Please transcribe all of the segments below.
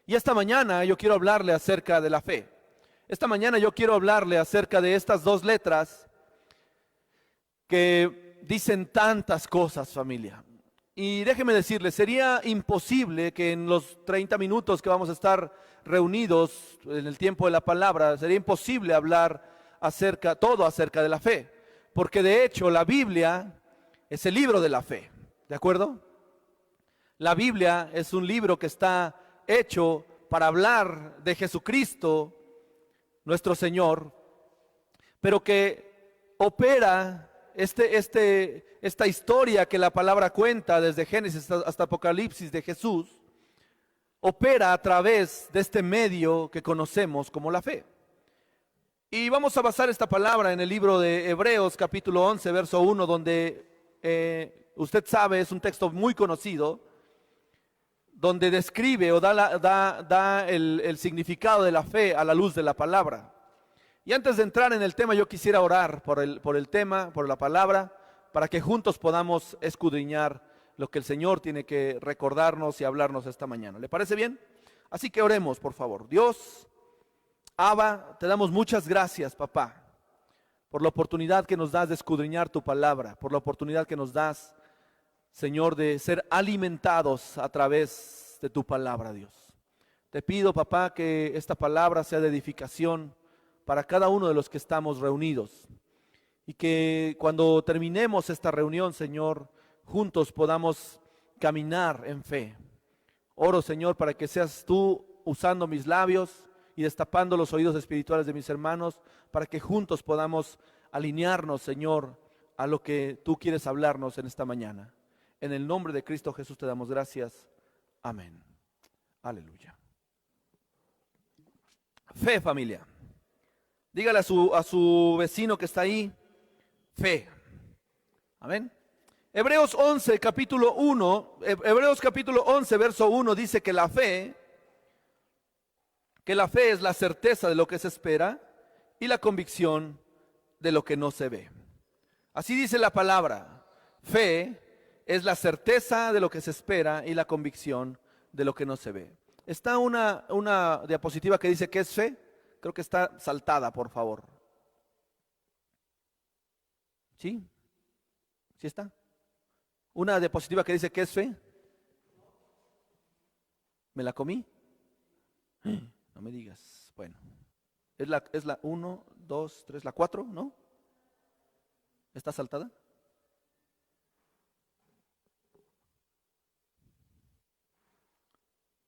Y esta mañana yo quiero hablarle acerca de la fe. Esta mañana yo quiero hablarle acerca de estas dos letras que dicen tantas cosas, familia. Y déjeme decirle, sería imposible que en los 30 minutos que vamos a estar reunidos en el tiempo de la palabra, sería imposible hablar todo acerca de la fe. Porque de hecho la Biblia es el libro de la fe, ¿de acuerdo? La Biblia es un libro que está hecho para hablar de Jesucristo, nuestro Señor, pero que opera esta historia que la palabra cuenta desde Génesis hasta Apocalipsis de Jesús, opera a través de este medio que conocemos como la fe. Y vamos a basar esta palabra en el libro de Hebreos capítulo 11, verso 1, donde usted sabe, es un texto muy conocido, donde describe o da el significado de la fe a la luz de la palabra. Y antes de entrar en el tema, yo quisiera orar por el tema, por la palabra, para que juntos podamos escudriñar lo que el Señor tiene que recordarnos y hablarnos esta mañana. ¿Le parece bien? Así que oremos, por favor. Dios, Abba, te damos muchas gracias, papá, por la oportunidad que nos das de escudriñar tu palabra, por la oportunidad que nos das, Señor, de ser alimentados a través de tu palabra, Dios. Te pido, papá, que esta palabra sea de edificación para cada uno de los que estamos reunidos. Y que cuando terminemos esta reunión, Señor, juntos podamos caminar en fe. Oro, Señor, para que seas tú usando mis labios y destapando los oídos espirituales de mis hermanos, para que juntos podamos alinearnos, Señor, a lo que tú quieres hablarnos en esta mañana. En el nombre de Cristo Jesús te damos gracias. Amén. Aleluya. Fe, familia. Dígale a su vecino que está ahí, fe. Amén. Hebreos 11, capítulo 11, verso 1 dice que la fe es la certeza de lo que se espera y la convicción de lo que no se ve. Así dice la palabra. Fe es la certeza de lo que se espera y la convicción de lo que no se ve. Está una diapositiva que dice ¿qué es fe? Creo que está saltada, por favor. ¿Sí? ¿Sí está? Una diapositiva que dice ¿qué es fe? ¿Me la comí? No me digas. Bueno, es la 1, 2, 3, la 4, ¿no? ¿Está saltada?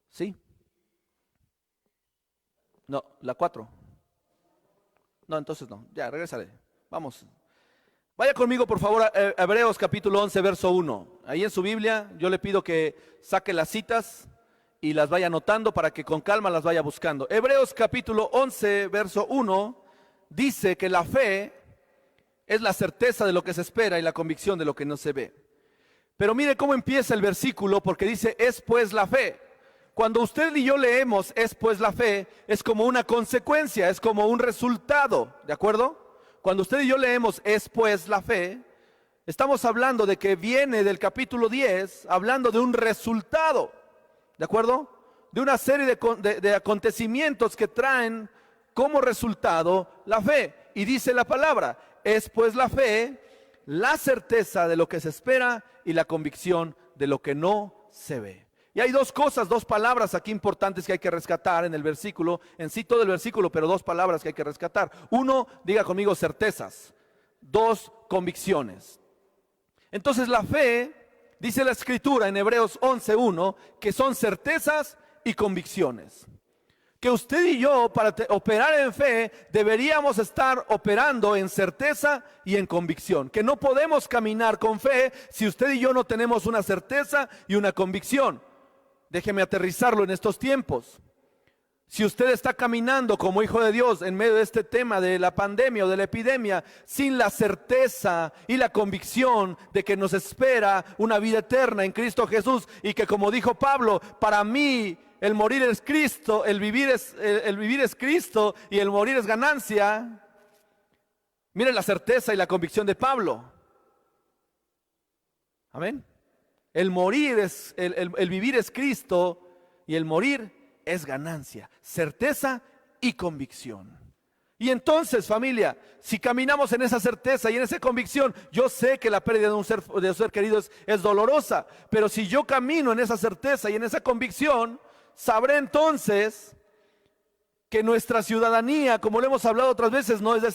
¿Sí? No, la 4. No, entonces no. Ya, regresaré. Vamos. Vaya conmigo, por favor, a Hebreos capítulo 11, verso 1. Ahí en su Biblia yo le pido que saque las citas y las vaya anotando para que con calma las vaya buscando. Hebreos capítulo 11, verso 1 dice que la fe es la certeza de lo que se espera y la convicción de lo que no se ve. Pero mire cómo empieza el versículo, porque dice, es pues la fe. Cuando usted y yo leemos, es pues la fe, es como una consecuencia, es como un resultado, ¿de acuerdo? Cuando usted y yo leemos, es pues la fe, estamos hablando de que viene del capítulo 10, hablando de un resultado, ¿de acuerdo? De una serie de acontecimientos que traen como resultado la fe. Y dice la palabra, es pues la fe, la certeza de lo que se espera y la convicción de lo que no se ve. Y hay dos palabras aquí importantes que hay que rescatar en el versículo, en sí todo el versículo, pero dos palabras que hay que rescatar. Uno, diga conmigo, certezas. Dos, convicciones. Entonces la fe, dice la Escritura en Hebreos 11:1, que son certezas y convicciones. Que usted y yo, para operar en fe, deberíamos estar operando en certeza y en convicción. Que no podemos caminar con fe si usted y yo no tenemos una certeza y una convicción. Déjeme aterrizarlo en estos tiempos. Si usted está caminando como hijo de Dios en medio de este tema de la pandemia o de la epidemia, sin la certeza y la convicción de que nos espera una vida eterna en Cristo Jesús, y que, como dijo Pablo, para mí el morir es Cristo, el vivir es Cristo y el morir es ganancia. Mire la certeza y la convicción de Pablo. Amén. El vivir es Cristo y el morir es ganancia, certeza y convicción. Y entonces, familia, si caminamos en esa certeza y en esa convicción, yo sé que la pérdida de un ser querido es dolorosa, pero si yo camino en esa certeza y en esa convicción, sabré entonces que nuestra ciudadanía, como lo hemos hablado otras veces, no es de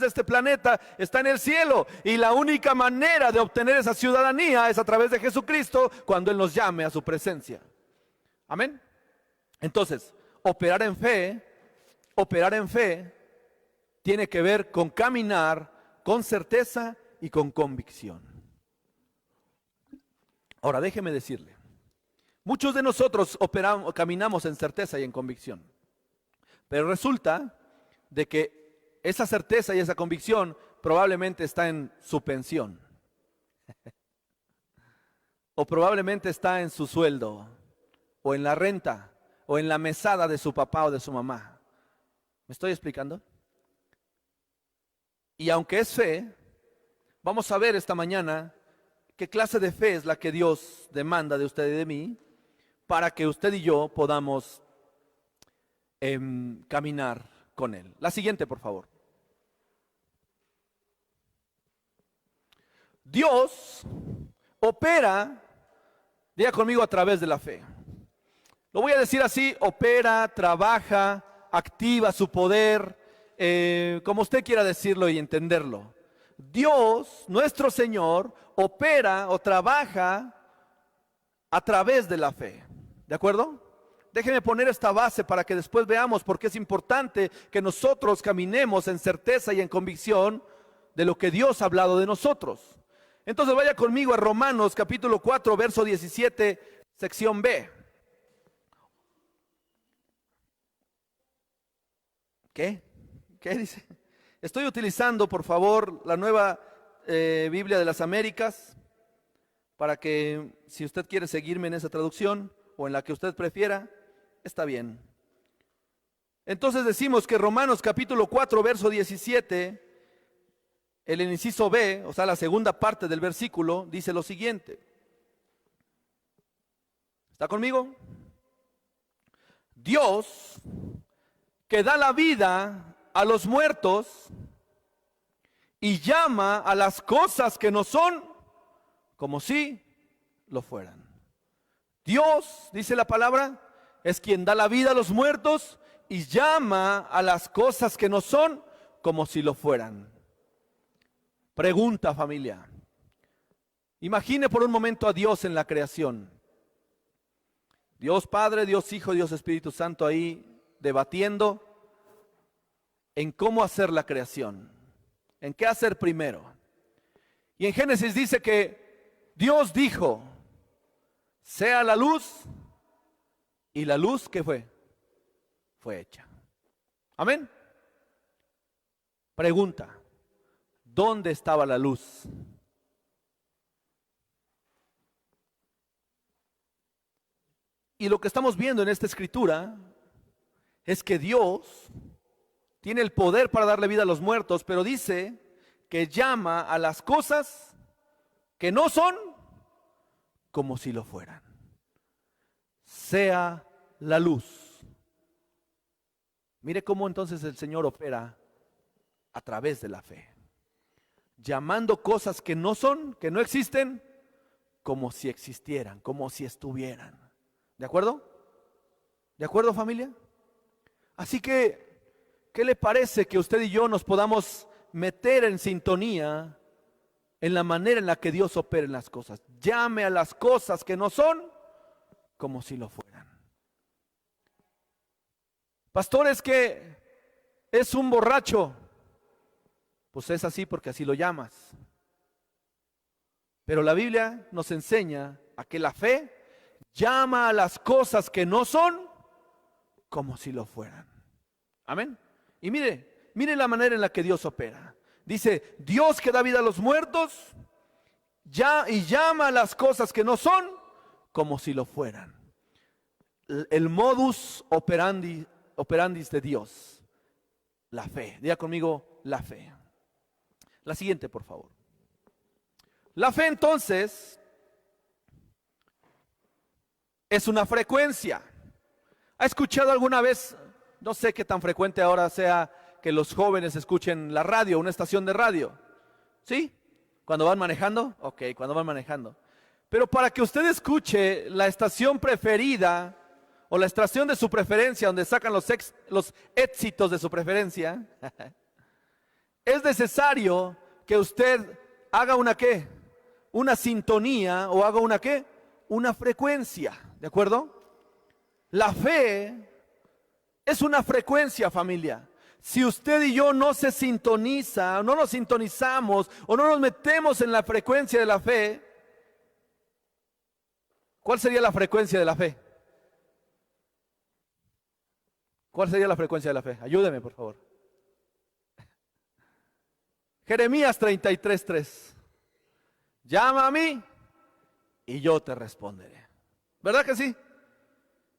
este planeta, está en el cielo. Y la única manera de obtener esa ciudadanía es a través de Jesucristo, cuando Él nos llame a su presencia. Amén. Entonces, operar en fe tiene que ver con caminar con certeza y con convicción. Ahora, déjeme decirle, muchos de nosotros caminamos en certeza y en convicción, pero resulta de que esa certeza y esa convicción probablemente está en su pensión, o probablemente está en su sueldo, o en la renta, o en la mesada de su papá o de su mamá. ¿Me estoy explicando? Y aunque es fe, vamos a ver esta mañana qué clase de fe es la que Dios demanda de usted y de mí, para que usted y yo podamos caminar con Él. La siguiente, por favor. Dios opera, diga conmigo, a través de la fe. Lo voy a decir así: opera, trabaja, activa su poder, como usted quiera decirlo y entenderlo. Dios, nuestro Señor, opera o trabaja a través de la fe. ¿De acuerdo? Déjeme poner esta base para que después veamos por qué es importante que nosotros caminemos en certeza y en convicción de lo que Dios ha hablado de nosotros. Entonces vaya conmigo a Romanos capítulo 4, verso 17, sección B. ¿Qué dice? Estoy utilizando, por favor, la nueva Biblia de las Américas, para que, si usted quiere seguirme en esa traducción o en la que usted prefiera, está bien. Entonces decimos que Romanos capítulo 4, verso 17, el inciso B, o sea, la segunda parte del versículo, dice lo siguiente. ¿Está conmigo? Dios, que da la vida a los muertos y llama a las cosas que no son como si lo fueran. Dios, dice la palabra, es quien da la vida a los muertos y llama a las cosas que no son como si lo fueran. Pregunta, familia. Imagine por un momento a Dios en la creación. Dios Padre, Dios Hijo, Dios Espíritu Santo ahí debatiendo en cómo hacer la creación, en qué hacer primero. Y en Génesis dice que Dios dijo: sea la luz, y la luz, ¿qué fue? Fue hecha. Amén. Pregunta: ¿dónde estaba la luz? Y lo que estamos viendo en esta escritura es que Dios tiene el poder para darle vida a los muertos, pero dice que llama a las cosas que no son como si lo fueran. Sea la luz. Mire cómo entonces el Señor opera a través de la fe, llamando cosas que no son, que no existen, como si existieran, como si estuvieran. ¿De acuerdo? ¿De acuerdo, familia? Así que, ¿qué le parece que usted y yo nos podamos meter en sintonía en la manera en la que Dios opera en las cosas? Llame a las cosas que no son como si lo fueran. Pastor, es que es un borracho. Pues es así porque así lo llamas. Pero la Biblia nos enseña a que la fe llama a las cosas que no son como si lo fueran. Amén. Y mire la manera en la que Dios opera. Dice: Dios que da vida a los muertos y llama a las cosas que no son como si lo fueran. El modus operandi de Dios, la fe. Diga conmigo: la fe. La siguiente, por favor. La fe, entonces, es una frecuencia. ¿Ha escuchado alguna vez, no sé qué tan frecuente ahora sea que los jóvenes escuchen la radio, una estación de radio? ¿Sí? ¿Cuando van manejando? Ok, cuando van manejando. Pero para que usted escuche la estación preferida o la estación de su preferencia, donde sacan los éxitos de su preferencia, es necesario que usted haga una ¿qué? Una sintonía, o haga una ¿qué? Una frecuencia, ¿de acuerdo? La fe es una frecuencia, familia. Si usted y yo no se sintoniza, no nos sintonizamos o no nos metemos en la frecuencia de la fe, ¿cuál sería la frecuencia de la fe? ¿Cuál sería la frecuencia de la fe? Ayúdeme, por favor. Jeremías 33:3. Llama a mí y yo te responderé. ¿Verdad que sí?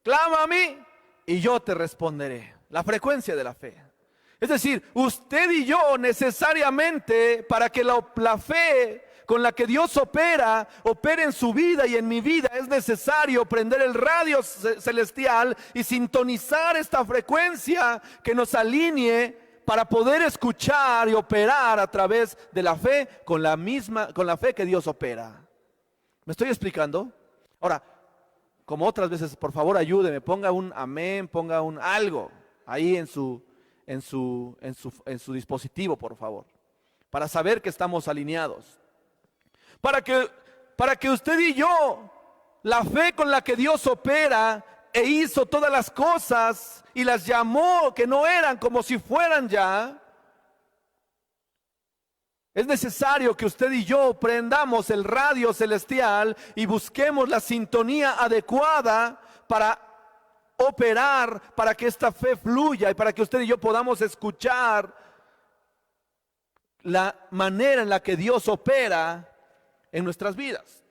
Clama a mí y yo te responderé. La frecuencia de la fe. Es decir, usted y yo necesariamente, para que la fe con la que Dios opere en su vida y en mi vida, es necesario prender el radio celestial y sintonizar esta frecuencia que nos alinee para poder escuchar y operar a través de la fe con la fe que Dios opera. ¿Me estoy explicando? Ahora, como otras veces, por favor ayúdeme, ponga un amén, ponga un algo ahí en su dispositivo, por favor, para saber que estamos alineados. Para que usted y yo, la fe con la que Dios opera e hizo todas las cosas y las llamó que no eran como si fueran ya, es necesario que usted y yo prendamos el radio celestial y busquemos la sintonía adecuada para operar, para que esta fe fluya y para que usted y yo podamos escuchar la manera en la que Dios opera en nuestras vidas.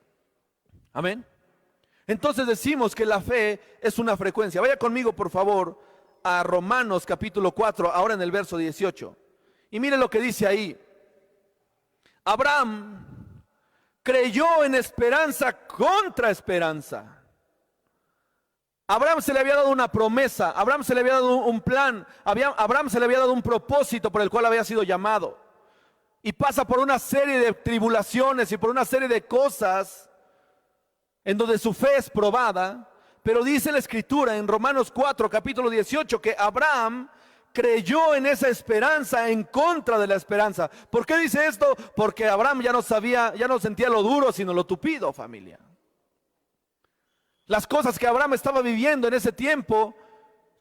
Amén. Entonces decimos que la fe es una frecuencia. Vaya conmigo, por favor, a Romanos capítulo 4, ahora en el verso 18. Y mire lo que dice ahí. Abraham creyó en esperanza contra esperanza. Abraham se le había dado una promesa, Abraham se le había dado un plan, Abraham se le había dado un propósito por el cual había sido llamado. Y pasa por una serie de tribulaciones y por una serie de cosas en donde su fe es probada. Pero dice la Escritura en Romanos 4, capítulo 18, que Abraham creyó en esa esperanza en contra de la esperanza. ¿Por qué dice esto? Porque Abraham ya no sentía lo duro, sino lo tupido, familia. Las cosas que Abraham estaba viviendo en ese tiempo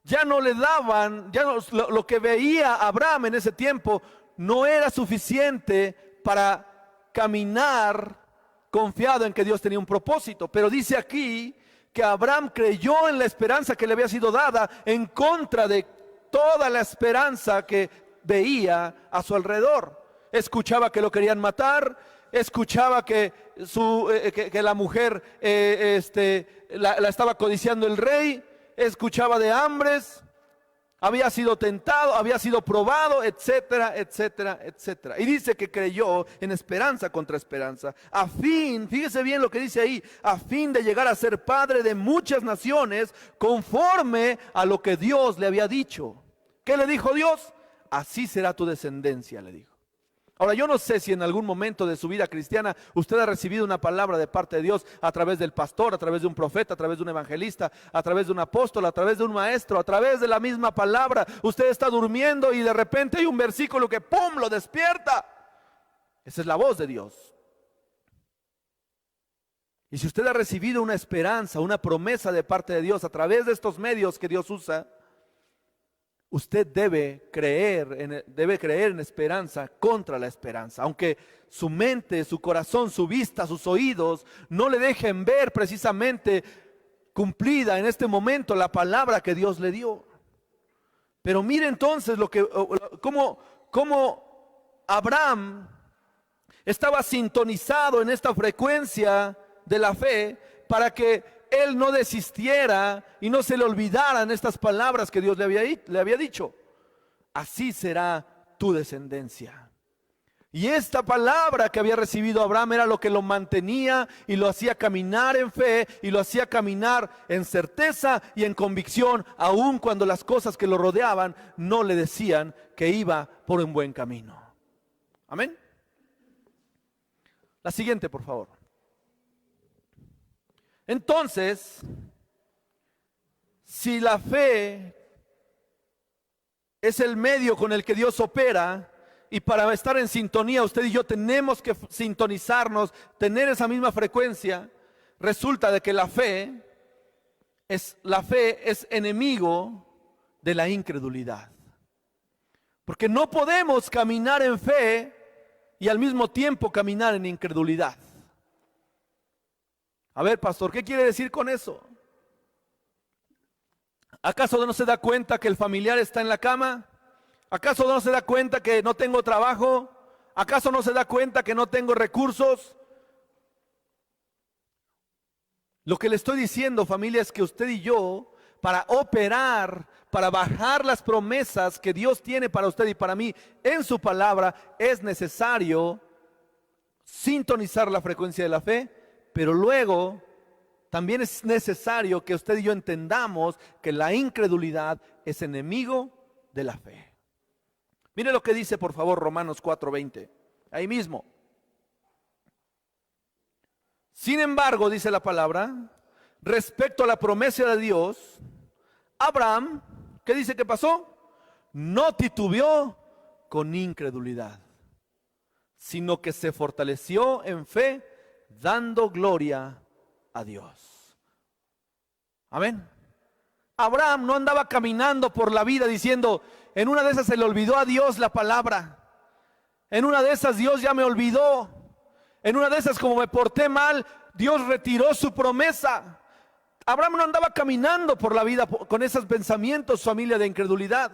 ya no le daban, lo que veía Abraham en ese tiempo no era suficiente para caminar confiado en que Dios tenía un propósito. Pero dice aquí que Abraham creyó en la esperanza que le había sido dada en contra de toda la esperanza que veía a su alrededor. Escuchaba que lo querían matar, escuchaba que la mujer la estaba codiciando el rey, escuchaba de hambres, había sido tentado, había sido probado, etcétera, etcétera, etcétera. Y dice que creyó en esperanza contra esperanza, a fin, fíjese bien lo que dice ahí, a fin de llegar a ser padre de muchas naciones, conforme a lo que Dios le había dicho. ¿Qué le dijo Dios? Así será tu descendencia, le dijo. Ahora, yo no sé si en algún momento de su vida cristiana usted ha recibido una palabra de parte de Dios a través del pastor, a través de un profeta, a través de un evangelista, a través de un apóstol, a través de un maestro, a través de la misma palabra. Usted está durmiendo y de repente hay un versículo que ¡pum!, lo despierta. Esa es la voz de Dios. Y si usted ha recibido una esperanza, una promesa de parte de Dios a través de estos medios que Dios usa, usted debe creer en esperanza contra la esperanza, aunque su mente, su corazón, su vista, sus oídos no le dejen ver precisamente cumplida en este momento la palabra que Dios le dio. Pero mire entonces cómo Abraham estaba sintonizado en esta frecuencia de la fe para que él no desistiera y no se le olvidaran estas palabras que Dios le había dicho. Así será tu descendencia. Y esta palabra que había recibido Abraham era lo que lo mantenía y lo hacía caminar en fe y lo hacía caminar en certeza y en convicción, aun cuando las cosas que lo rodeaban no le decían que iba por un buen camino. Amén. La siguiente, por favor. Entonces, si la fe es el medio con el que Dios opera, y para estar en sintonía, usted y yo tenemos que sintonizarnos, tener esa misma frecuencia, resulta de que la fe es enemigo de la incredulidad. Porque no podemos caminar en fe y al mismo tiempo caminar en incredulidad. A ver, pastor, ¿qué quiere decir con eso? ¿Acaso no se da cuenta que el familiar está en la cama? ¿Acaso no se da cuenta que no tengo trabajo? ¿Acaso no se da cuenta que no tengo recursos? Lo que le estoy diciendo, familia, es que usted y yo, para operar, para bajar las promesas que Dios tiene para usted y para mí en su palabra, es necesario sintonizar la frecuencia de la fe, pero luego también es necesario que usted y yo entendamos que la incredulidad es enemigo de la fe. Mire lo que dice, por favor, Romanos 4:20. Ahí mismo. Sin embargo, dice la palabra, respecto a la promesa de Dios, Abraham, ¿qué dice que pasó? No titubeó con incredulidad, sino que se fortaleció en fe, dando gloria a Dios. Amén. Abraham no andaba caminando por la vida diciendo, en una de esas se le olvidó a Dios la palabra. En una de esas Dios ya me olvidó. En una de esas, como me porté mal, Dios retiró su promesa. Abraham no andaba caminando por la vida con esos pensamientos, familia, de incredulidad.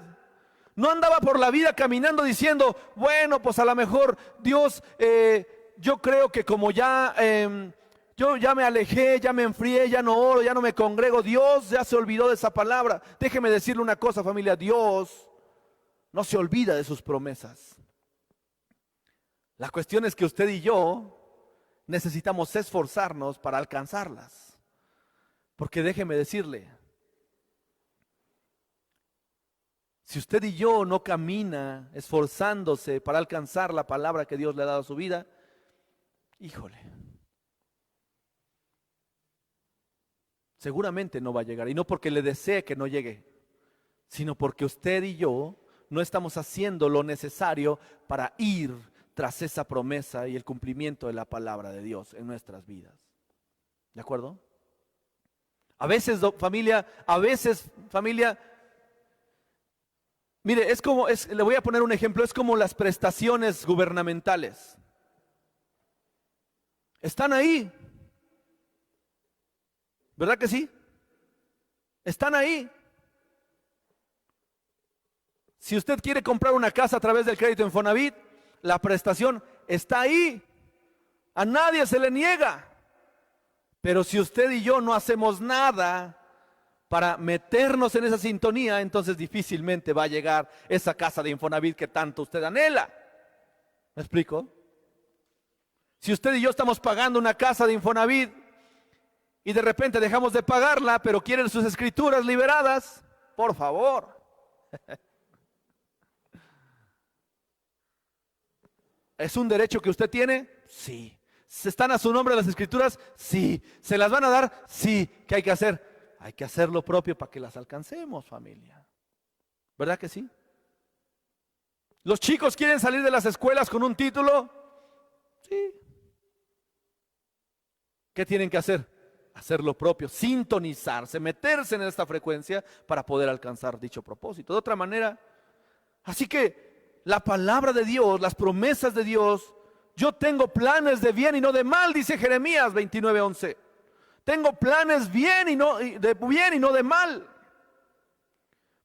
No andaba por la vida caminando diciendo, bueno, pues a lo mejor Dios, yo creo que como yo ya me alejé, ya me enfrié, ya no oro, ya no me congrego, Dios ya se olvidó de esa palabra. Déjeme decirle una cosa, familia, Dios no se olvida de sus promesas. La cuestión es que usted y yo necesitamos esforzarnos para alcanzarlas. Porque déjeme decirle, si usted y yo no camina esforzándose para alcanzar la palabra que Dios le ha dado a su vida, híjole, seguramente no va a llegar. Y no porque le desee que no llegue, sino porque usted y yo no estamos haciendo lo necesario para ir tras esa promesa y el cumplimiento de la palabra de Dios en nuestras vidas. ¿De acuerdo? A veces, familia, mire, le voy a poner un ejemplo, es como las prestaciones gubernamentales. Están ahí. ¿Verdad que sí? Están ahí. Si usted quiere comprar una casa a través del crédito Infonavit, la prestación está ahí. A nadie se le niega. Pero si usted y yo no hacemos nada para meternos en esa sintonía, entonces difícilmente va a llegar esa casa de Infonavit que tanto usted anhela. ¿Me explico? Si usted y yo estamos pagando una casa de Infonavit y de repente dejamos de pagarla, pero quieren sus escrituras liberadas, por favor. ¿Es un derecho que usted tiene? Sí. ¿Están a su nombre las escrituras? Sí. ¿Se las van a dar? Sí. ¿Qué hay que hacer? Hay que hacer lo propio para que las alcancemos, familia. ¿Verdad que sí? ¿Los chicos quieren salir de las escuelas con un título? Sí. ¿Qué tienen que hacer? Hacer lo propio, sintonizarse, meterse en esta frecuencia para poder alcanzar dicho propósito. De otra manera, así que la palabra de Dios, las promesas de Dios, yo tengo planes de bien y no de mal, dice Jeremías 29:11. Tengo planes de bien y no de mal.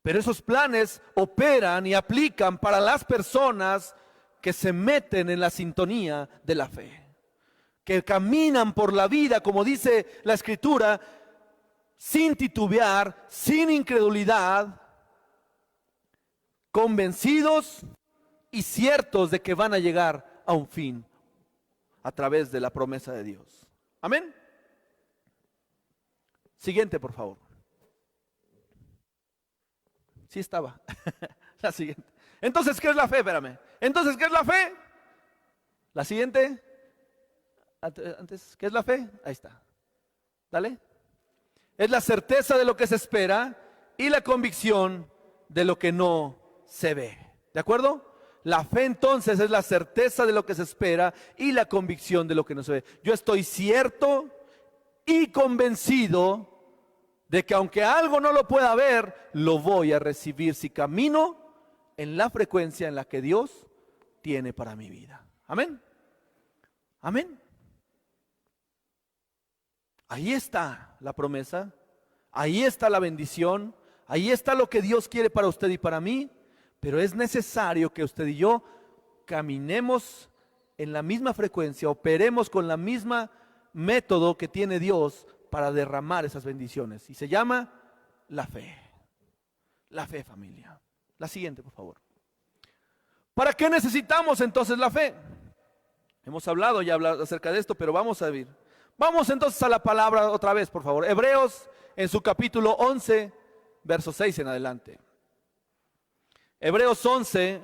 Pero esos planes operan y aplican para las personas que se meten en la sintonía de la fe, que caminan por la vida, como dice la Escritura, sin titubear, sin incredulidad, convencidos y ciertos de que van a llegar a un fin a través de la promesa de Dios. Amén. Siguiente, por favor. Sí estaba. La siguiente. Entonces, ¿qué es la fe? Espérame. Entonces, ¿qué es la fe? La siguiente. Antes, ¿qué es la fe? Ahí está. Dale. Es la certeza de lo que se espera y la convicción de lo que no se ve. ¿De acuerdo? La fe entonces es la certeza de lo que se espera y la convicción de lo que no se ve. Yo estoy cierto y convencido de que aunque algo no lo pueda ver, lo voy a recibir si camino en la frecuencia en la que Dios tiene para mi vida. Amén. Amén. Ahí está la promesa, ahí está la bendición, ahí está lo que Dios quiere para usted y para mí, pero es necesario que usted y yo caminemos en la misma frecuencia, operemos con la misma método que tiene Dios para derramar esas bendiciones. Y se llama la fe. La fe, familia. La siguiente, por favor. ¿Para qué necesitamos entonces la fe? Hemos hablado ya acerca de esto, pero vamos a ver. Vamos entonces a la palabra otra vez, por favor. Hebreos en su capítulo 11, verso 6 en adelante. Hebreos 11,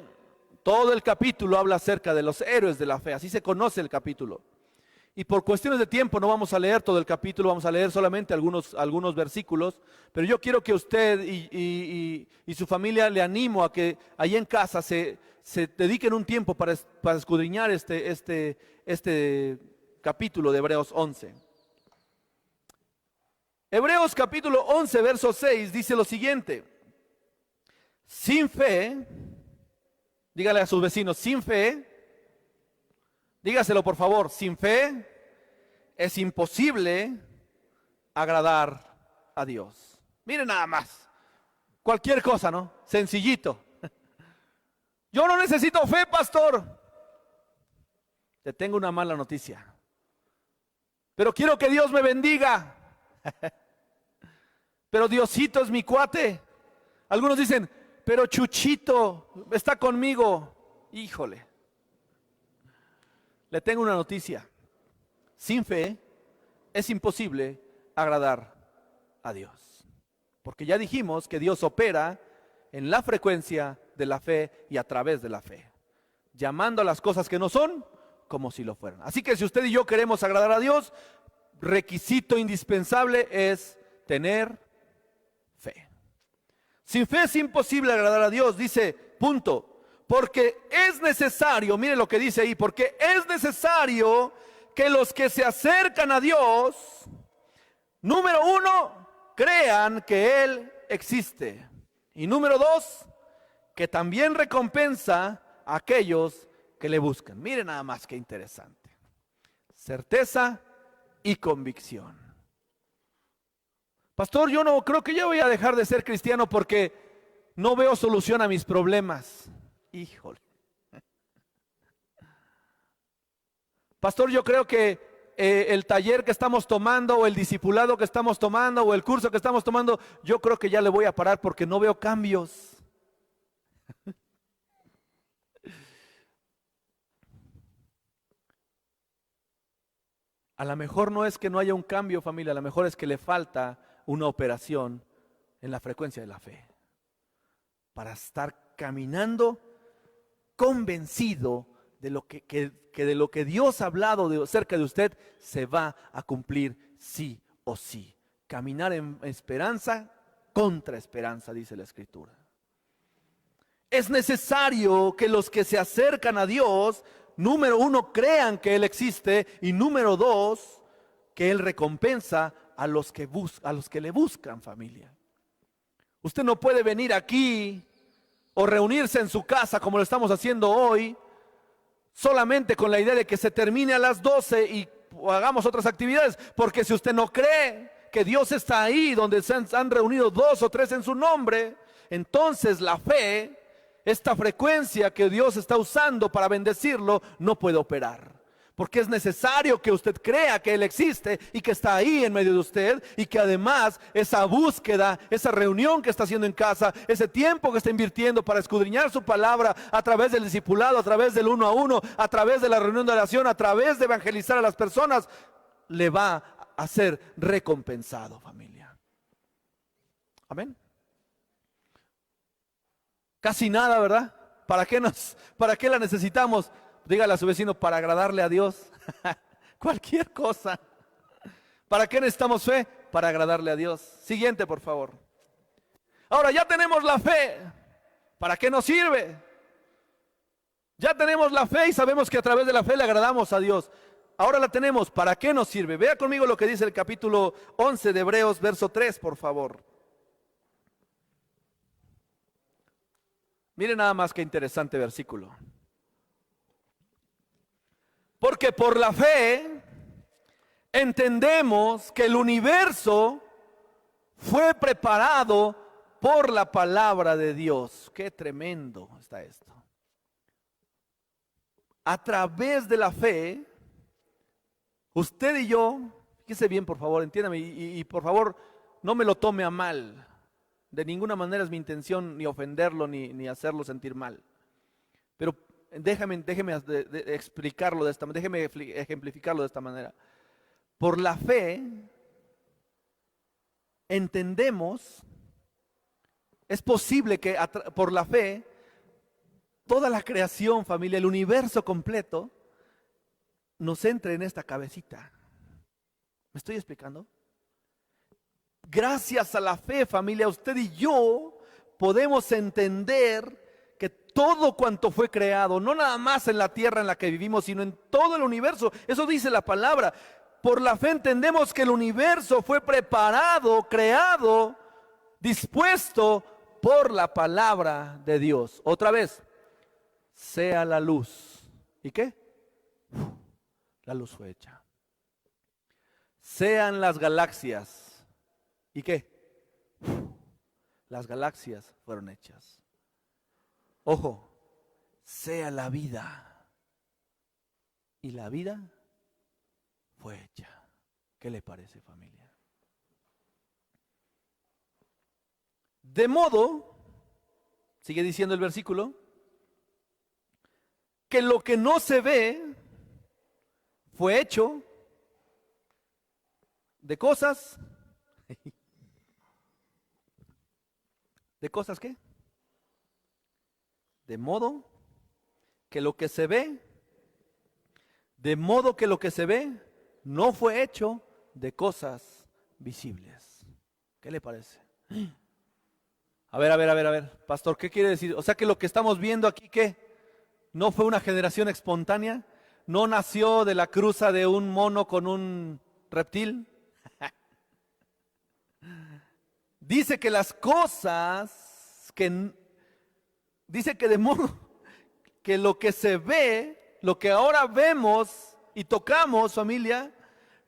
todo el capítulo habla acerca de los héroes de la fe. Así se conoce el capítulo. Y por cuestiones de tiempo no vamos a leer todo el capítulo, vamos a leer solamente algunos versículos. Pero yo quiero que usted y su familia, le animo a que allí en casa se dediquen un tiempo para escudriñar este capítulo de Hebreos 11. Hebreos capítulo 11, verso 6 dice lo siguiente: sin fe, dígale a sus vecinos, sin fe, dígaselo por favor, sin fe es imposible agradar a Dios. Miren nada más, cualquier cosa, ¿no? Sencillito. Yo no necesito fe, pastor. Te tengo una mala noticia. Pero quiero que Dios me bendiga. Pero Diosito es mi cuate. Algunos dicen, pero Chuchito está conmigo. Híjole. Le tengo una noticia. Sin fe es imposible agradar a Dios. Porque ya dijimos que Dios opera en la frecuencia de la fe y a través de la fe, llamando a las cosas que no son como si lo fueran. Así que si usted y yo queremos agradar a Dios, requisito indispensable es tener fe. Sin fe es imposible agradar a Dios, dice, punto. Porque es necesario, mire lo que dice ahí, porque es necesario que los que se acercan a Dios, número uno, crean que Él existe. Y número dos, que también recompensa a aquellos que le buscan. Mire nada más que interesante. Certeza y convicción. Pastor, yo no creo que yo voy a dejar de ser cristiano porque no veo solución a mis problemas. Híjole. Pastor, yo creo que el taller que estamos tomando o el discipulado que estamos tomando o el curso que estamos tomando, yo creo que ya le voy a parar porque no veo cambios. A lo mejor no es que no haya un cambio, familia, a lo mejor es que le falta una operación en la frecuencia de la fe para estar caminando convencido de lo que de lo que Dios ha hablado acerca de usted se va a cumplir sí o sí. Caminar en esperanza contra esperanza, dice la Escritura. Es necesario que los que se acercan a Dios, número uno, crean que Él existe, y número dos, que Él recompensa a los que le buscan, familia. Usted no puede venir aquí o reunirse en su casa como lo estamos haciendo hoy, solamente con la idea de que se termine a las 12 y hagamos otras actividades, porque si usted no cree que Dios está ahí donde se han reunido 2 o 3 en su nombre, entonces la fe, esta frecuencia que Dios está usando para bendecirlo, no puede operar. Porque es necesario que usted crea que Él existe y que está ahí en medio de usted, y que además esa búsqueda, esa reunión que está haciendo en casa, ese tiempo que está invirtiendo para escudriñar su palabra a través del discipulado, a través del uno a uno, a través de la reunión de oración, a través de evangelizar a las personas, le va a ser recompensado, familia. Amén. Casi nada, ¿verdad? ¿Para qué la necesitamos? Dígale a su vecino: para agradarle a Dios. Cualquier cosa. ¿Para qué necesitamos fe? Para agradarle a Dios. Siguiente, por favor. Ahora ya tenemos la fe. ¿Para qué nos sirve? Ya tenemos la fe y sabemos que a través de la fe le agradamos a Dios. Ahora la tenemos. ¿Para qué nos sirve? Vea conmigo lo que dice el capítulo 11 de Hebreos, verso 3, por favor. Miren nada más que interesante versículo. Porque por la fe entendemos que el universo fue preparado por la palabra de Dios. Qué tremendo está esto. A través de la fe, usted y yo, fíjese bien por favor, entiéndame, y por favor no me lo tome a mal. De ninguna manera es mi intención ni ofenderlo ni hacerlo sentir mal. Pero déjeme explicarlo de esta manera, déjeme ejemplificarlo de esta manera. Por la fe entendemos, es posible que por la fe toda la creación, familia, el universo completo nos entre en esta cabecita. ¿Me estoy explicando? Gracias a la fe, familia, usted y yo podemos entender que todo cuanto fue creado, no nada más en la tierra en la que vivimos, sino en todo el universo. Eso dice la palabra. Por la fe entendemos que el universo fue preparado, creado, dispuesto por la palabra de Dios. Otra vez, sea la luz. ¿Y qué? La luz fue hecha. Sean las galaxias. ¿Y qué? Las galaxias fueron hechas. Ojo, sea la vida. Y la vida fue hecha. ¿Qué le parece, familia? De modo, sigue diciendo el versículo, que lo que no se ve fue hecho de cosas. ¿De cosas qué? De modo que lo que se ve, no fue hecho de cosas visibles. ¿Qué le parece? A ver, pastor, ¿qué quiere decir? O sea que lo que estamos viendo aquí, ¿qué? ¿No fue una generación espontánea? ¿No nació de la cruza de un mono con un reptil? Dice que las cosas dice que de modo que lo que se ve, lo que ahora vemos y tocamos, familia,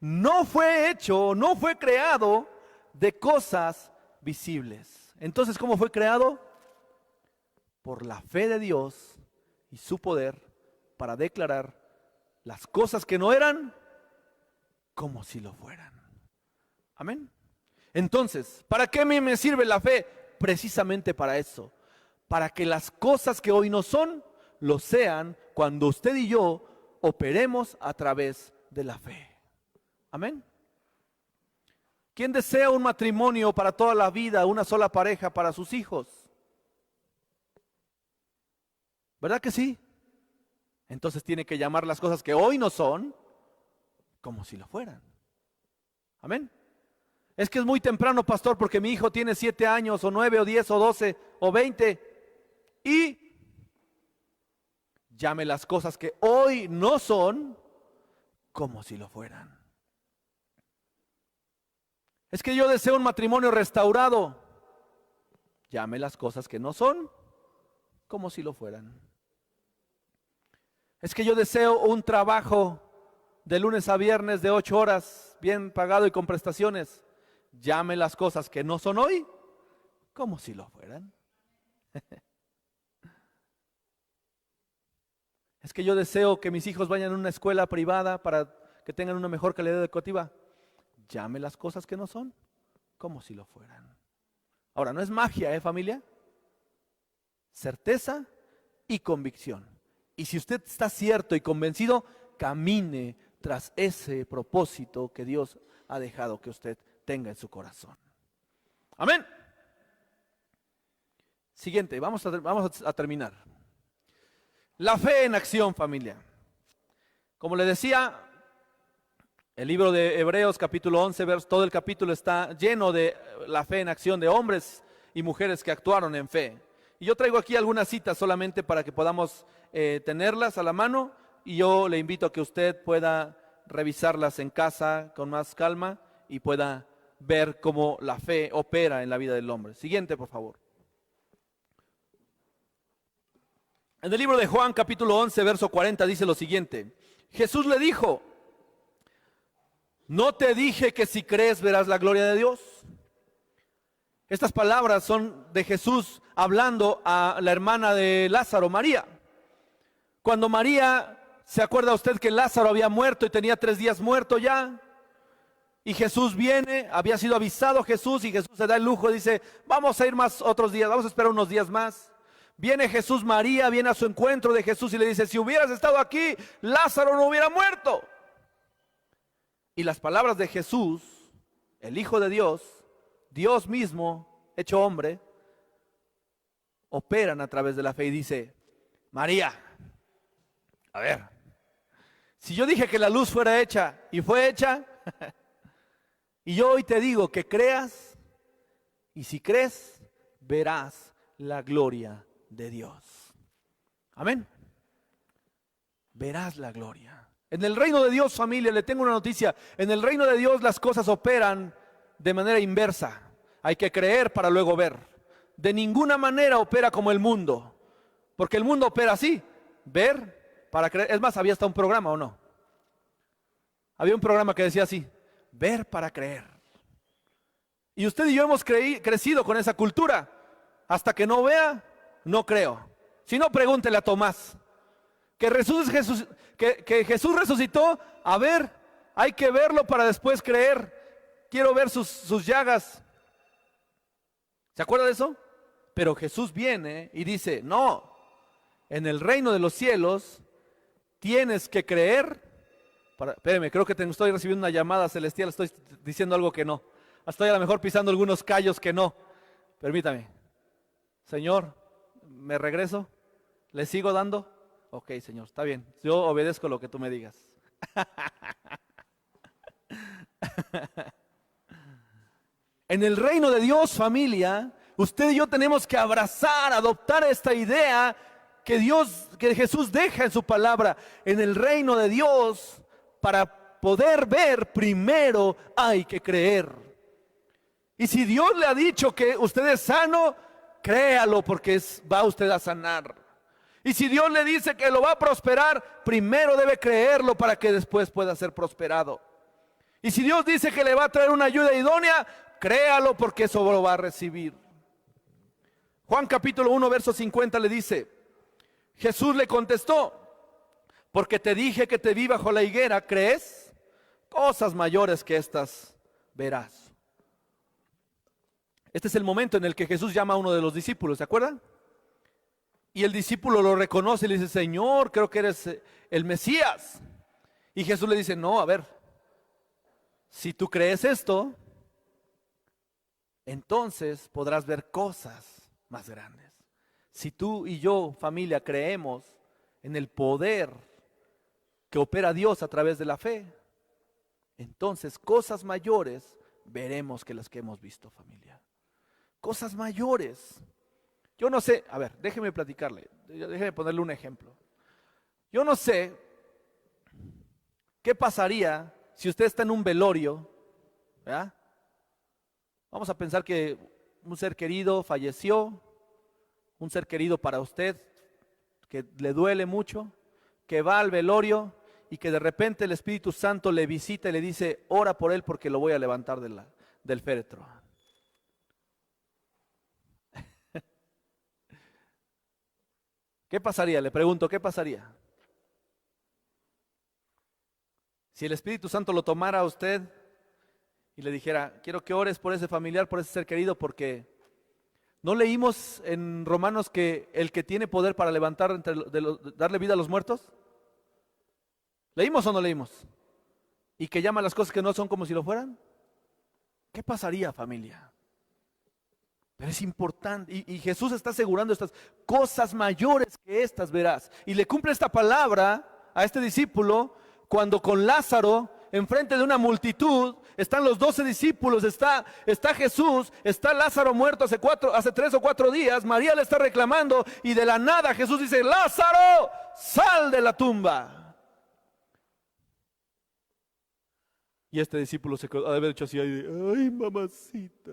no fue hecho, no fue creado de cosas visibles. Entonces, ¿cómo fue creado? Por la fe de Dios y su poder para declarar las cosas que no eran como si lo fueran. Amén. Entonces, ¿para qué me sirve la fe? Precisamente para eso, para que las cosas que hoy no son, lo sean cuando usted y yo operemos a través de la fe. Amén. ¿Quién desea un matrimonio para toda la vida, una sola pareja para sus hijos? ¿Verdad que sí? Entonces tiene que llamar las cosas que hoy no son como si lo fueran. Amén. Es que es muy temprano, pastor, porque mi hijo tiene 7 años, o 9, o 10, o 12, o 20. Y llame las cosas que hoy no son como si lo fueran. Es que yo deseo un matrimonio restaurado. Llame las cosas que no son como si lo fueran. Es que yo deseo un trabajo de lunes a viernes de 8 horas, bien pagado y con prestaciones. Llame las cosas que no son hoy como si lo fueran. que yo deseo que mis hijos vayan a una escuela privada para que tengan una mejor calidad educativa. Llame las cosas que no son como si lo fueran. Ahora, no es magia, familia. Certeza y convicción. Y si usted está cierto y convencido, camine tras ese propósito que Dios ha dejado que usted tenga en su corazón. Amén. Siguiente, vamos a terminar. La fe en acción, familia. Como le decía, el libro de Hebreos capítulo 11, todo el capítulo está lleno de la fe en acción de hombres y mujeres que actuaron en fe. Y yo traigo aquí algunas citas solamente para que podamos tenerlas a la mano, y yo le invito a que usted pueda revisarlas en casa con más calma y pueda ver cómo la fe opera en la vida del hombre. Siguiente, por favor. En el libro de Juan capítulo 11, verso 40 dice lo siguiente: Jesús le dijo: ¿no te dije que si crees verás la gloria de Dios? Estas palabras son de Jesús hablando a la hermana de Lázaro, María. Cuando María, ¿se acuerda usted que Lázaro había muerto y tenía 3 días muerto ya? Y Jesús viene, había sido avisado Jesús, y Jesús se da el lujo, dice: vamos a ir más otros días, vamos a esperar unos días más. Viene Jesús, María viene a su encuentro de Jesús y le dice: si hubieras estado aquí, Lázaro no hubiera muerto. Y las palabras de Jesús, el Hijo de Dios, Dios mismo, hecho hombre, operan a través de la fe y dice: María, a ver, si yo dije que la luz fuera hecha y fue hecha, y yo hoy te digo que creas, y si crees, verás la gloria de Dios. Amén. Verás la gloria. En el reino de Dios, familia, le tengo una noticia. En el reino de Dios las cosas operan de manera inversa. Hay que creer para luego ver. De ninguna manera opera como el mundo, porque el mundo opera así: ver para creer. Es más, había hasta un programa, ¿o no? Había un programa que decía así: ver para creer. Y usted y yo hemos crecido con esa cultura. Hasta que no vea, no creo. Si no, pregúntele a Tomás. Que Jesús resucitó. A ver, hay que verlo para después creer. Quiero ver sus llagas. ¿Se acuerda de eso? Pero Jesús viene y dice: no, en el reino de los cielos tienes que creer. Espéreme, creo que estoy recibiendo una llamada celestial. Estoy diciendo algo que no. Estoy a lo mejor pisando algunos callos que no. Permítame. Señor, ¿me regreso? ¿Le sigo dando? Ok, Señor, está bien. Yo obedezco lo que tú me digas. En el reino de Dios, familia, usted y yo tenemos que abrazar, adoptar esta idea que Jesús deja en su palabra. En el reino de Dios, para poder ver, primero hay que creer. Y si Dios le ha dicho que usted es sano, créalo, porque va usted a sanar. Y si Dios le dice que lo va a prosperar, primero debe creerlo para que después pueda ser prosperado. Y si Dios dice que le va a traer una ayuda idónea, créalo, porque eso lo va a recibir. Juan capítulo 1, verso 50 le dice: Jesús le contestó: porque te dije que te vi bajo la higuera, ¿crees? Cosas mayores que estas verás. Este es el momento en el que Jesús llama a uno de los discípulos, ¿se acuerdan? Y el discípulo lo reconoce y le dice: Señor, creo que eres el Mesías. Y Jesús le dice: no, a ver, si tú crees esto, entonces podrás ver cosas más grandes. Si tú y yo, familia, creemos en el poder que opera Dios a través de la fe, entonces cosas mayores veremos que las que hemos visto, familia. Cosas mayores. Yo no sé, a ver, déjeme platicarle, déjeme ponerle un ejemplo. Yo no sé qué pasaría si usted está en un velorio, ¿verdad? Vamos a pensar que un ser querido falleció, un ser querido para usted, que le duele mucho, que va al velorio y que de repente el Espíritu Santo le visita y le dice: ora por él porque lo voy a levantar del féretro. ¿Qué pasaría? Le pregunto, ¿qué pasaría? Si el Espíritu Santo lo tomara a usted y le dijera, quiero que ores por ese familiar, por ese ser querido, porque ¿no leímos en Romanos que el que tiene poder para levantar, darle vida a los muertos? ¿Leímos o no leímos? Y que llama las cosas que no son como si lo fueran. ¿Qué pasaría, familia? Pero es importante, y Jesús está asegurando estas cosas mayores que estas verás. Y le cumple esta palabra a este discípulo cuando con Lázaro, enfrente de una multitud, están los 12 discípulos, está Jesús, está Lázaro muerto hace 3 o 4 días, María le está reclamando y de la nada Jesús dice, Lázaro, sal de la tumba. Y este discípulo se ha de haber hecho así, ay mamacita.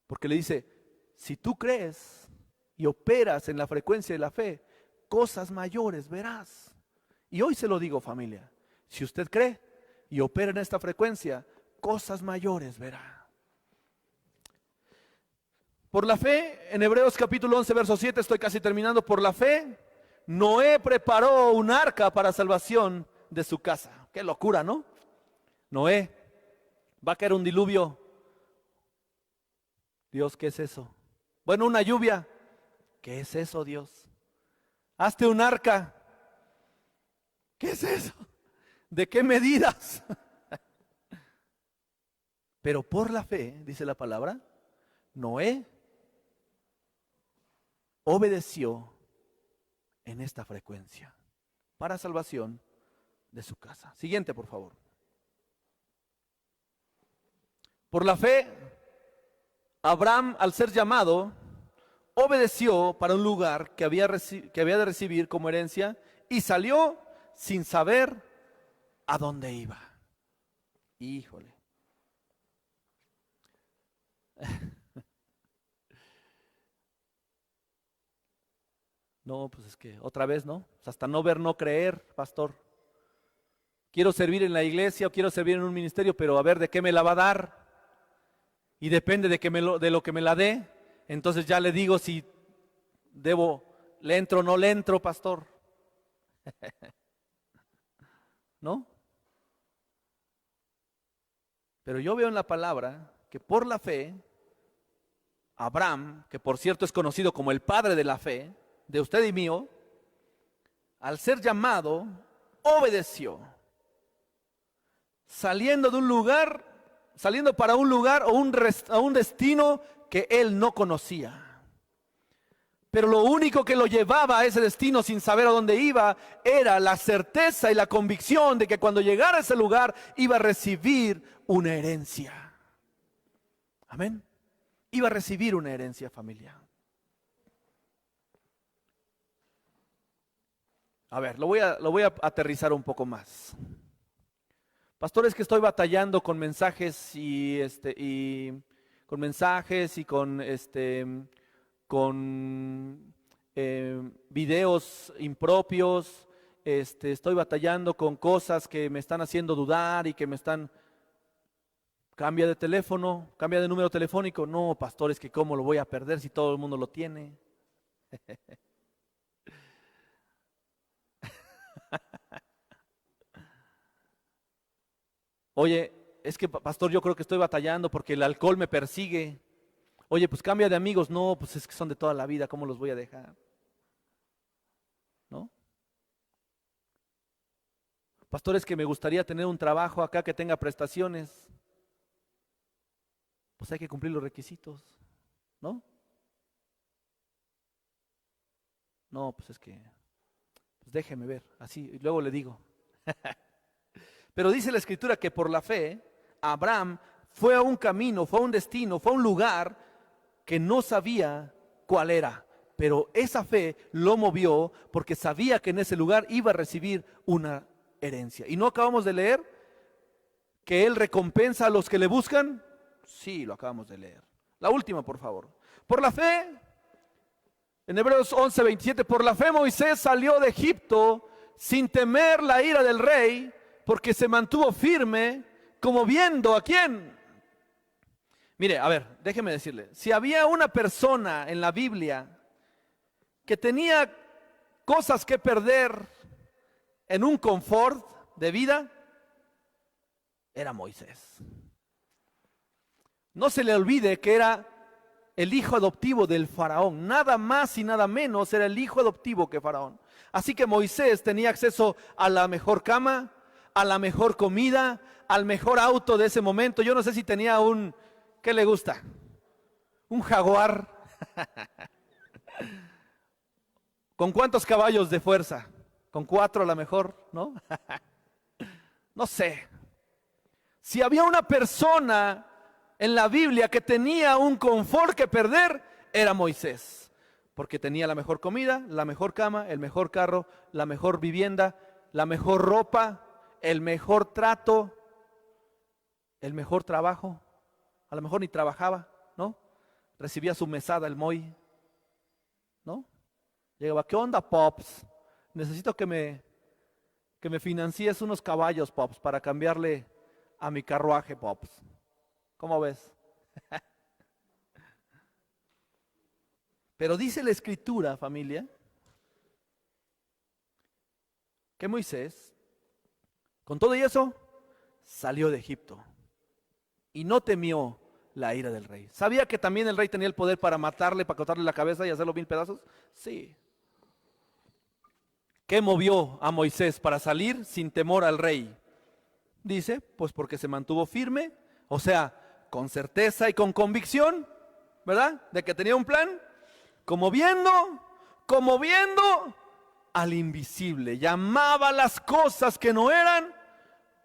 Porque le dice, si tú crees y operas en la frecuencia de la fe, cosas mayores verás. Y hoy se lo digo, familia, si usted cree y opera en esta frecuencia, cosas mayores verá. Por la fe, en Hebreos capítulo 11, verso 7, estoy casi terminando, por la fe, Noé preparó un arca para salvación de su casa. Qué locura, ¿no? Noé, va a caer un diluvio. Dios, ¿qué es eso? Bueno, una lluvia. ¿Qué es eso, Dios? Hazte un arca. ¿Qué es eso? ¿De qué medidas? Pero por la fe, dice la palabra, Noé obedeció en esta frecuencia para salvación de su casa. Siguiente, por favor. Por la fe, Abraham, al ser llamado, obedeció para un lugar que había de recibir como herencia y salió sin saber a dónde iba. Híjole. No, pues es que otra vez, ¿no? Pues hasta no ver, no creer, pastor. Quiero servir en la iglesia o quiero servir en un ministerio, pero a ver de qué me la va a dar. Y depende de lo que me la dé. Entonces ya le digo si le entro o no le entro, pastor. ¿No? Pero yo veo en la palabra que por la fe, Abraham, que por cierto es conocido como el padre de la fe, de usted y mío, al ser llamado, obedeció. Saliendo para un lugar o a un destino que él no conocía. Pero lo único que lo llevaba a ese destino sin saber a dónde iba era la certeza y la convicción de que cuando llegara a ese lugar iba a recibir una herencia. Amén. Iba a recibir una herencia, familia. A ver, lo voy a aterrizar un poco más. Pastor, es que estoy batallando con mensajes y con videos impropios. Estoy batallando con cosas que me están haciendo dudar y que me están... Cambia de teléfono, cambia de número telefónico. No, pastor, es que cómo lo voy a perder si todo el mundo lo tiene. Oye, es que pastor, yo creo que estoy batallando porque el alcohol me persigue. Oye, pues cambia de amigos. No, pues es que son de toda la vida, ¿cómo los voy a dejar? ¿No? Pastor, es que me gustaría tener un trabajo acá que tenga prestaciones. Pues hay que cumplir los requisitos, ¿no? No, pues es que, pues déjeme ver, así, y luego le digo. Pero dice la Escritura que por la fe, Abraham fue a un camino, fue a un destino, fue a un lugar que no sabía cuál era. Pero esa fe lo movió porque sabía que en ese lugar iba a recibir una herencia. ¿Y no acabamos de leer que Él recompensa a los que le buscan? Sí, lo acabamos de leer. La última, por favor. Por la fe, en Hebreos 11:27, por la fe Moisés salió de Egipto sin temer la ira del rey, porque se mantuvo firme, como viendo a quién. Mire, a ver, déjeme decirle, si había una persona en la Biblia que tenía cosas que perder en un confort de vida, era Moisés. No se le olvide que era el hijo adoptivo del faraón. Nada más y nada menos era el hijo adoptivo que faraón. Así que Moisés tenía acceso a la mejor cama, a la mejor comida, al mejor auto de ese momento. Yo no sé si tenía ¿qué le gusta? Un Jaguar. ¿Con cuántos caballos de fuerza? ¿Con 4 a lo mejor? ¿No? No sé. Si había una persona en la Biblia que tenía un confort que perder, era Moisés. Porque tenía la mejor comida, la mejor cama, el mejor carro, la mejor vivienda, la mejor ropa, el mejor trato, el mejor trabajo. A lo mejor ni trabajaba, ¿no? Recibía su mesada, el Moy, ¿no? Llegaba, ¿qué onda, Pops? Necesito que me financies unos caballos, Pops, para cambiarle a mi carruaje, Pops. ¿Cómo ves? Pero dice la Escritura, familia, que Moisés, con todo y eso, salió de Egipto y no temió la ira del rey. ¿Sabía que también el rey tenía el poder para matarle, para cortarle la cabeza y hacerlo 1000 pedazos? Sí. ¿Qué movió a Moisés para salir sin temor al rey? Dice, pues porque se mantuvo firme, o sea, con certeza y con convicción, ¿verdad? De que tenía un plan, como viendo al invisible. Llamaba las cosas que no eran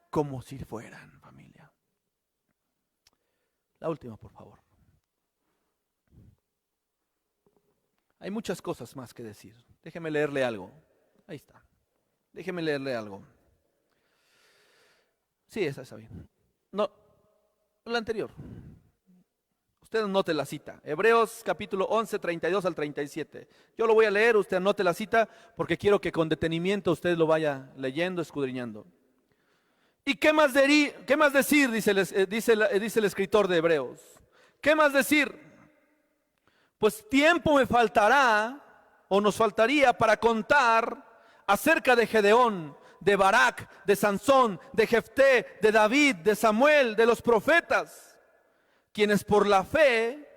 como si fueran, familia. La última, por favor. Hay muchas cosas más que decir. Déjeme leerle algo. Ahí está. Déjeme leerle algo. Sí, esa está bien. No, la anterior. Usted anote la cita. Hebreos capítulo 11, 32 al 37. Yo lo voy a leer, usted anote la cita porque quiero que con detenimiento usted lo vaya leyendo, escudriñando. ¿Y qué más decir? Dice el escritor de Hebreos. ¿Qué más decir? Pues tiempo me faltará o nos faltaría para contar acerca de Gedeón, de Barak, de Sansón, de Jefté, de David, de Samuel, de los profetas, quienes por la fe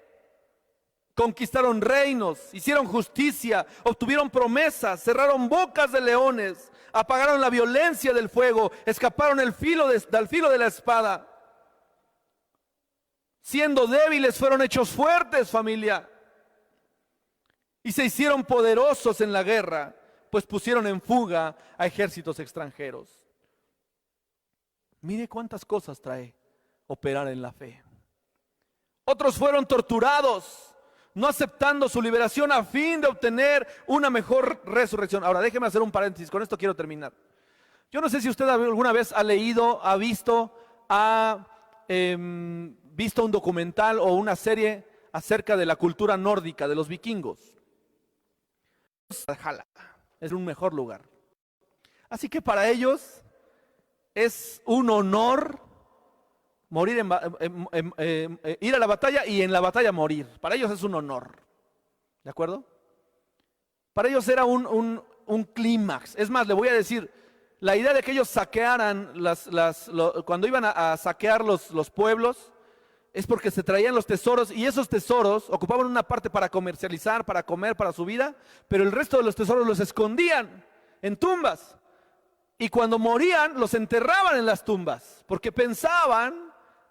conquistaron reinos, hicieron justicia, obtuvieron promesas, cerraron bocas de leones, apagaron la violencia del fuego, escaparon del filo de la espada. Siendo débiles fueron hechos fuertes, familia, y se hicieron poderosos en la guerra, pues pusieron en fuga a ejércitos extranjeros. Mire cuántas cosas trae operar en la fe. Otros fueron torturados, no aceptando su liberación a fin de obtener una mejor resurrección. Ahora déjeme hacer un paréntesis, con esto quiero terminar. Yo no sé si usted alguna vez ha leído, ha visto un documental o una serie acerca de la cultura nórdica de los vikingos. Valhalla es un mejor lugar. Así que para ellos es un honor morir ir a la batalla y en la batalla morir. Para ellos es un honor. ¿De acuerdo? Para ellos era un clímax. Es más, le voy a decir, la idea de que ellos saquearan cuando iban a saquear los pueblos, es porque se traían los tesoros y esos tesoros ocupaban una parte para comercializar, para comer, para su vida, pero el resto de los tesoros los escondían en tumbas. Y cuando morían, los enterraban en las tumbas, porque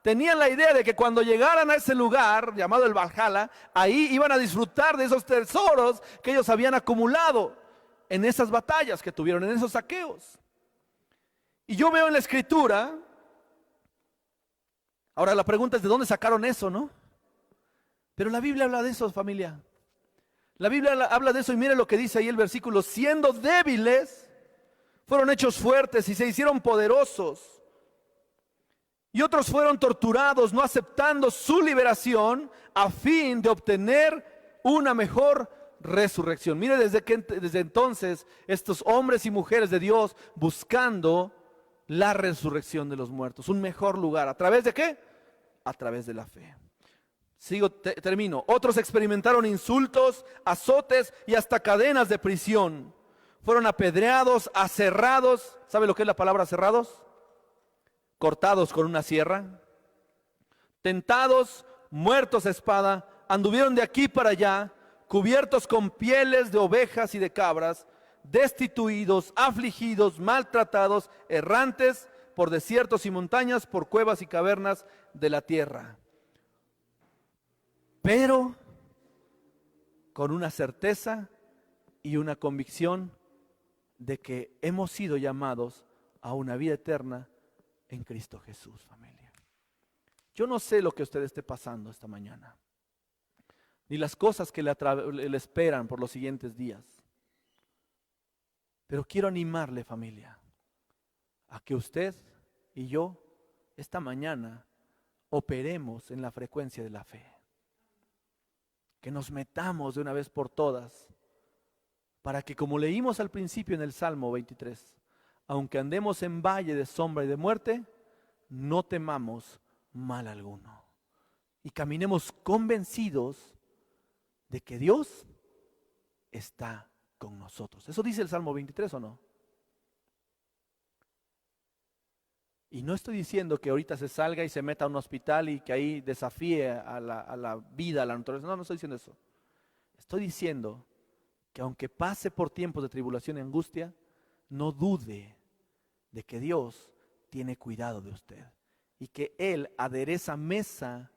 tenían la idea de que cuando llegaran a ese lugar llamado el Valhalla, ahí iban a disfrutar de esos tesoros que ellos habían acumulado en esas batallas que tuvieron, en esos saqueos. Y yo veo en la Escritura, ahora la pregunta es de dónde sacaron eso, ¿no? Pero la Biblia habla de eso, familia. La Biblia habla de eso y mire lo que dice ahí el versículo: siendo débiles, fueron hechos fuertes y se hicieron poderosos. Y otros fueron torturados, no aceptando su liberación a fin de obtener una mejor resurrección. Mire desde entonces estos hombres y mujeres de Dios buscando la resurrección de los muertos, un mejor lugar. ¿A través de qué? A través de la fe. Termino. Otros experimentaron insultos, azotes y hasta cadenas de prisión. fueron apedreados, aserrados. ¿Sabe lo que es la palabra aserrados? Cortados con una sierra, tentados, muertos a espada, anduvieron de aquí para allá, cubiertos con pieles de ovejas y de cabras, destituidos, afligidos, maltratados, errantes por desiertos y montañas, por cuevas y cavernas de la tierra. Pero con una certeza y una convicción de que hemos sido llamados a una vida eterna en Cristo Jesús, familia. Yo no sé lo que usted esté pasando esta mañana, ni las cosas que le esperan por los siguientes días. Pero quiero animarle, familia, a que usted y yo esta mañana operemos en la frecuencia de la fe. Que nos metamos de una vez por todas, para que, como leímos al principio en el Salmo 23, aunque andemos en valle de sombra y de muerte, no temamos mal alguno. Y caminemos convencidos de que Dios está con nosotros. ¿Eso dice el Salmo 23 o no? Y no estoy diciendo que ahorita se salga y se meta a un hospital y que ahí desafíe a la vida, a la naturaleza. No, no estoy diciendo eso. Estoy diciendo que aunque pase por tiempos de tribulación y angustia, no dude de que Dios tiene cuidado de usted y que Él adereza mesa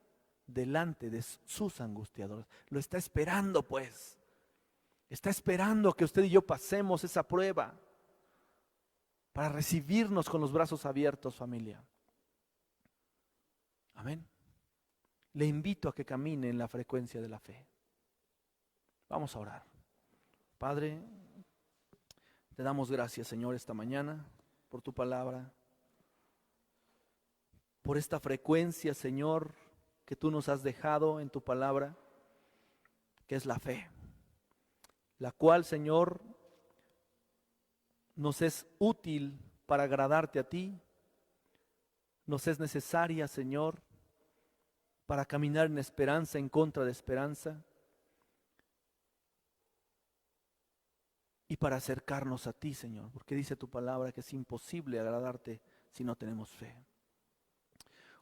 delante de sus angustiadores. Lo está esperando, pues. Está esperando que usted y yo pasemos esa prueba para recibirnos con los brazos abiertos, familia. Amén. Le invito a que camine en la frecuencia de la fe. Vamos a orar. Padre, te damos gracias, Señor, esta mañana por tu palabra, por esta frecuencia, Señor, que tú nos has dejado en tu palabra, que es la fe, la cual, Señor, nos es útil para agradarte a ti, nos es necesaria, Señor, para caminar en esperanza en contra de esperanza y para acercarnos a ti, Señor, porque dice tu palabra que es imposible agradarte si no tenemos fe.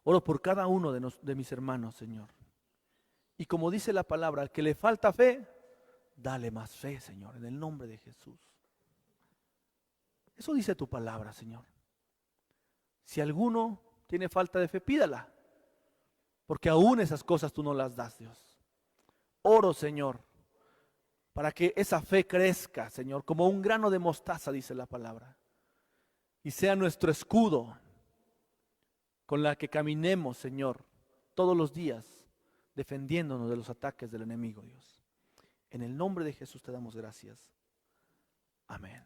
Oro por cada uno de mis hermanos, Señor. Y como dice la palabra, al que le falta fe, dale más fe, Señor, en el nombre de Jesús. Eso dice tu palabra, Señor. Si alguno tiene falta de fe, pídala, porque aún esas cosas tú no las das, Dios. Oro, Señor, para que esa fe crezca, Señor, como un grano de mostaza, dice la palabra, y sea nuestro escudo con la que caminemos, Señor, todos los días, defendiéndonos de los ataques del enemigo, Dios. En el nombre de Jesús te damos gracias. Amén.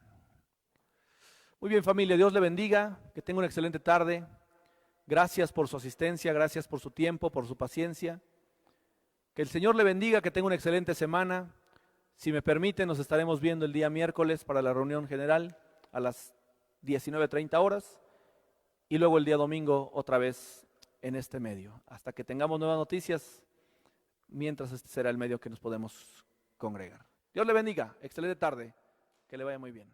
Muy bien, familia, Dios le bendiga, que tenga una excelente tarde. Gracias por su asistencia, gracias por su tiempo, por su paciencia. Que el Señor le bendiga, que tenga una excelente semana. Si me permite, nos estaremos viendo el día miércoles para la reunión general a las 19:30 horas y luego el día domingo otra vez en este medio. Hasta que tengamos nuevas noticias, mientras este será el medio que nos podemos congregar. Dios le bendiga, excelente tarde, que le vaya muy bien.